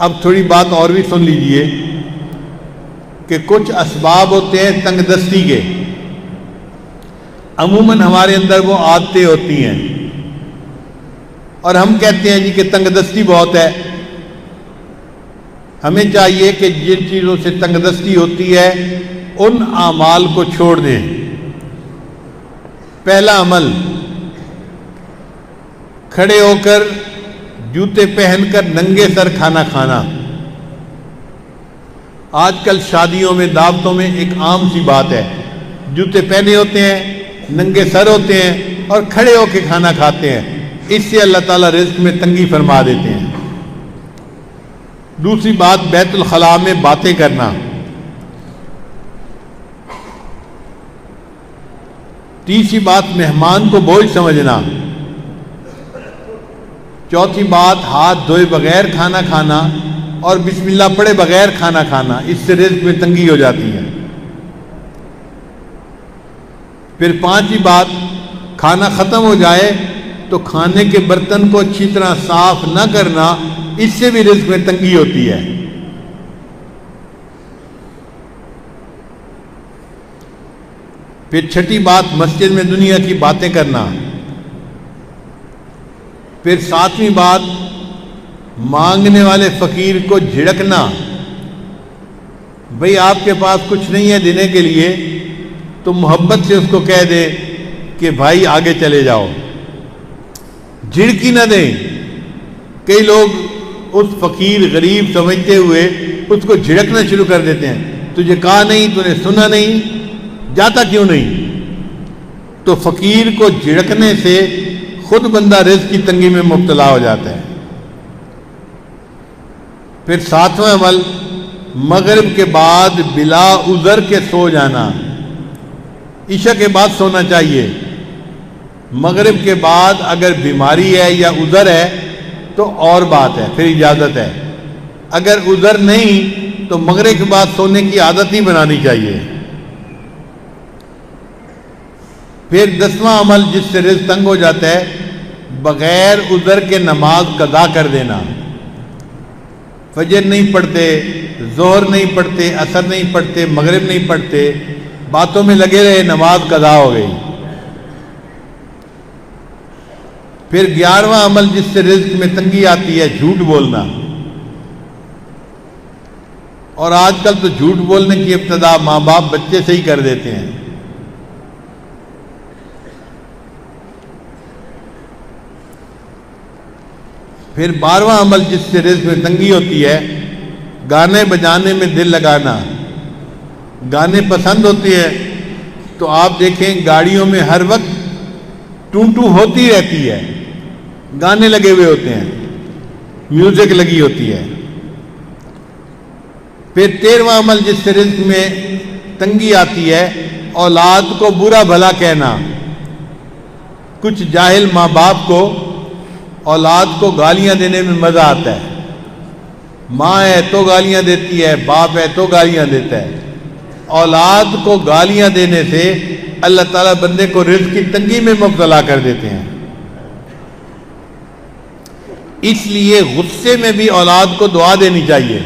اب تھوڑی بات اور بھی سن لیجئے کہ کچھ اسباب ہوتے ہیں تنگ دستی کے، عموماً ہمارے اندر وہ عادتیں ہوتی ہیں اور ہم کہتے ہیں جی کہ تنگ دستی بہت ہے۔ ہمیں چاہیے کہ جن چیزوں سے تنگ دستی ہوتی ہے ان اعمال کو چھوڑ دیں۔ پہلا عمل، کھڑے ہو کر جوتے پہن کر ننگے سر کھانا کھانا۔ آج کل شادیوں میں، دعوتوں میں ایک عام سی بات ہے، جوتے پہنے ہوتے ہیں، ننگے سر ہوتے ہیں اور کھڑے ہو کے کھانا کھاتے ہیں۔ اس سے اللہ تعالیٰ رزق میں تنگی فرما دیتے ہیں۔ دوسری بات، بیت الخلاء میں باتیں کرنا۔ تیسری بات، مہمان کو بوجھ سمجھنا۔ چوتھی بات، ہاتھ دھوئے بغیر کھانا کھانا اور بسم اللہ پڑھے بغیر کھانا کھانا، اس سے رزق میں تنگی ہو جاتی ہے۔ پھر پانچویں بات، کھانا ختم ہو جائے تو کھانے کے برتن کو اچھی طرح صاف نہ کرنا، اس سے بھی رزق میں تنگی ہوتی ہے۔ پھر چھٹی بات، مسجد میں دنیا کی باتیں کرنا۔ پھر ساتویں بات، مانگنے والے فقیر کو جھڑکنا۔ بھئی آپ کے پاس کچھ نہیں ہے دینے کے لیے تو محبت سے اس کو کہہ دے کہ بھائی آگے چلے جاؤ، جھڑکی نہ دیں۔ کئی لوگ اس فقیر غریب سمجھتے ہوئے اس کو جھڑکنا شروع کر دیتے ہیں، تجھے کہا نہیں، تو نے سنا نہیں، جاتا کیوں نہیں؟ تو فقیر کو جھڑکنے سے خود بندہ رزق کی تنگی میں مبتلا ہو جاتا ہے۔ پھر ساتواں عمل، مغرب کے بعد بلا عذر کے سو جانا۔ عشاء کے بعد سونا چاہیے۔ مغرب کے بعد اگر بیماری ہے یا عذر ہے تو اور بات ہے، پھر اجازت ہے۔ اگر عذر نہیں تو مغرب کے بعد سونے کی عادت ہی بنانی چاہیے۔ پھر 10واں عمل جس سے رزق تنگ ہو جاتا ہے، بغیر عذر کے نماز قضا کر دینا۔ فجر نہیں پڑھتے، ظہر نہیں پڑھتے، عصر نہیں پڑھتے، مغرب نہیں پڑھتے، باتوں میں لگے رہے، نماز قضا ہو گئی۔ پھر 11واں عمل جس سے رزق میں تنگی آتی ہے، جھوٹ بولنا۔ اور آج کل تو جھوٹ بولنے کی ابتدا ماں باپ بچے سے ہی کر دیتے ہیں۔ پھر 12واں عمل جس سے رزق میں تنگی ہوتی ہے، گانے بجانے میں دل لگانا۔ گانے پسند ہوتے ہیں تو آپ دیکھیں گاڑیوں میں ہر وقت ٹوں ٹوں ہوتی رہتی ہے، گانے لگے ہوئے ہوتے ہیں، میوزک لگی ہوتی ہے۔ پھر 13واں عمل جس سے رزق میں تنگی آتی ہے، اولاد کو برا بھلا کہنا۔ کچھ جاہل ماں باپ کو اولاد کو گالیاں دینے میں مزہ آتا ہے۔ ماں ہے تو گالیاں دیتی ہے، باپ ہے تو گالیاں دیتا ہے۔ اولاد کو گالیاں دینے سے اللہ تعالیٰ بندے کو رزق کی تنگی میں مبتلا کر دیتے ہیں۔ اس لیے غصے میں بھی اولاد کو دعا دینی چاہیے۔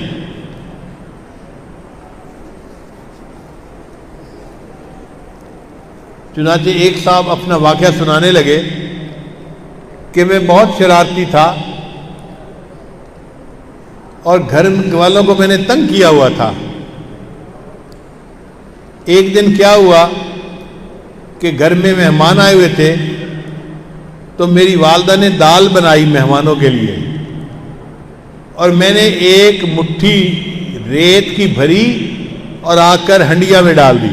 چنانچہ ایک صاحب اپنا واقعہ سنانے لگے کہ میں بہت شرارتی تھا اور گھر والوں کو میں نے تنگ کیا ہوا تھا۔ ایک دن کیا ہوا کہ گھر میں مہمان آئے ہوئے تھے تو میری والدہ نے دال بنائی مہمانوں کے لیے، اور میں نے ایک مٹھی ریت کی بھری اور آ کر ہنڈیا میں ڈال دی۔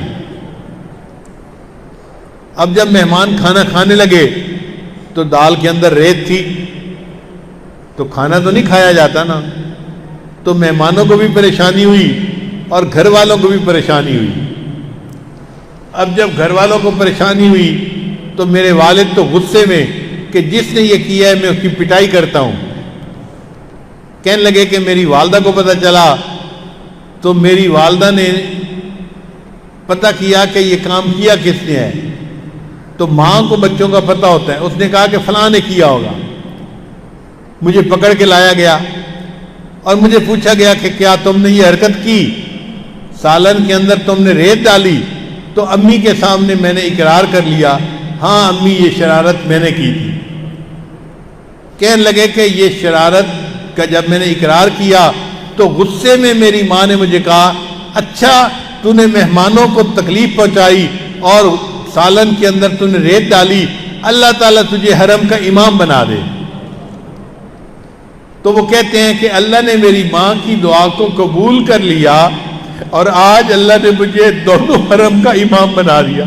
اب جب مہمان کھانا کھانے لگے تو دال کے اندر ریت تھی، تو کھانا تو نہیں کھایا جاتا نا، تو مہمانوں کو بھی پریشانی ہوئی اور گھر والوں کو بھی پریشانی ہوئی۔ اب جب گھر والوں کو پریشانی ہوئی تو میرے والد تو غصے میں کہ جس نے یہ کیا ہے میں اس کی پٹائی کرتا ہوں۔ کہنے لگے کہ میری والدہ کو پتہ چلا تو میری والدہ نے پتہ کیا کہ یہ کام کیا کس نے ہے، تو ماں کو بچوں کا پتہ ہوتا ہے، اس نے کہا کہ فلاں نے کیا ہوگا۔ مجھے پکڑ کے لایا گیا اور مجھے پوچھا گیا کہ کیا تم نے یہ حرکت کی، سالن کے اندر تم نے ریت ڈالی، تو امی کے سامنے میں نے اقرار کر لیا، ہاں امی یہ شرارت میں نے کی تھی۔ کہنے لگے کہ یہ شرارت کا جب میں نے اقرار کیا تو غصے میں میری ماں نے مجھے کہا، اچھا تو نے مہمانوں کو تکلیف پہنچائی اور سالن کے اندر تو نے ریت ڈالی، اللہ تعالیٰ تجھے حرم کا امام بنا دے۔ تو وہ کہتے ہیں کہ اللہ نے میری ماں کی دعا کو قبول کر لیا اور آج اللہ نے مجھے دونوں حرم کا امام بنا دیا۔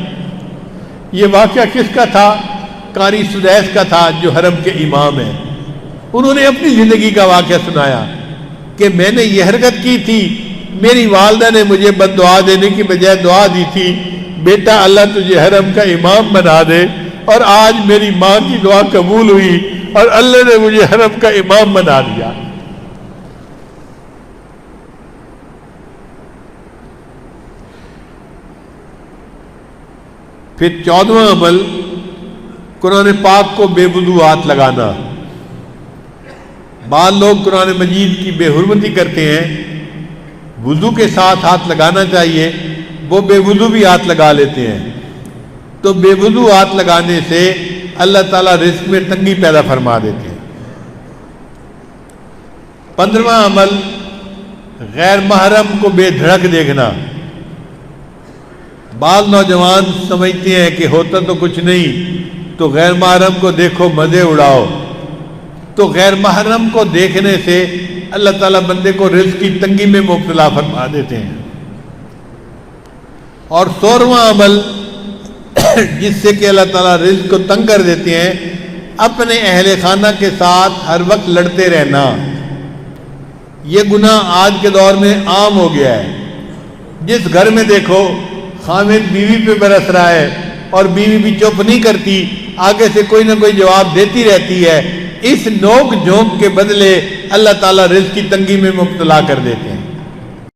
یہ واقعہ کس کا تھا؟ قاری سدیس کا تھا جو حرم کے امام ہیں۔ انہوں نے اپنی زندگی کا واقعہ سنایا کہ میں نے یہ حرکت کی تھی، میری والدہ نے مجھے بد دعا دینے کی بجائے دعا دی تھی، بیٹا اللہ تجھے حرم کا امام بنا دے، اور آج میری ماں کی دعا قبول ہوئی اور اللہ نے مجھے حرم کا امام بنا دیا۔ پھر 14واں عمل قرآن پاک کو بے وضو ہاتھ لگانا۔ بعض لوگ قرآن مجید کی بے حرمتی کرتے ہیں، وضو کے ساتھ ہاتھ لگانا چاہیے، وہ بے وضو بھی ہاتھ لگا لیتے ہیں۔ تو بے وضو ہاتھ لگانے سے اللہ تعالیٰ رزق میں تنگی پیدا فرما دیتے ہیں۔ 15واں عمل غیر محرم کو بے دھڑک دیکھنا۔ بعض نوجوان سمجھتے ہیں کہ ہوتا تو کچھ نہیں، تو غیر محرم کو دیکھو مزے اڑاؤ۔ تو غیر محرم کو دیکھنے سے اللہ تعالیٰ بندے کو رزق کی تنگی میں مبتلا فرما دیتے ہیں۔ اور 16واں عمل جس سے کہ اللہ تعالیٰ رزق کو تنگ کر دیتے ہیں، اپنے اہل خانہ کے ساتھ ہر وقت لڑتے رہنا۔ یہ گناہ آج کے دور میں عام ہو گیا ہے۔ جس گھر میں دیکھو خاوند بیوی پہ برس رہا ہے اور بیوی بھی چپ نہیں کرتی، آگے سے کوئی نہ کوئی جواب دیتی رہتی ہے، اس نوک جھونک کے بدلے اللہ تعالیٰ رزق کی تنگی میں مبتلا کر دیتے ہیں۔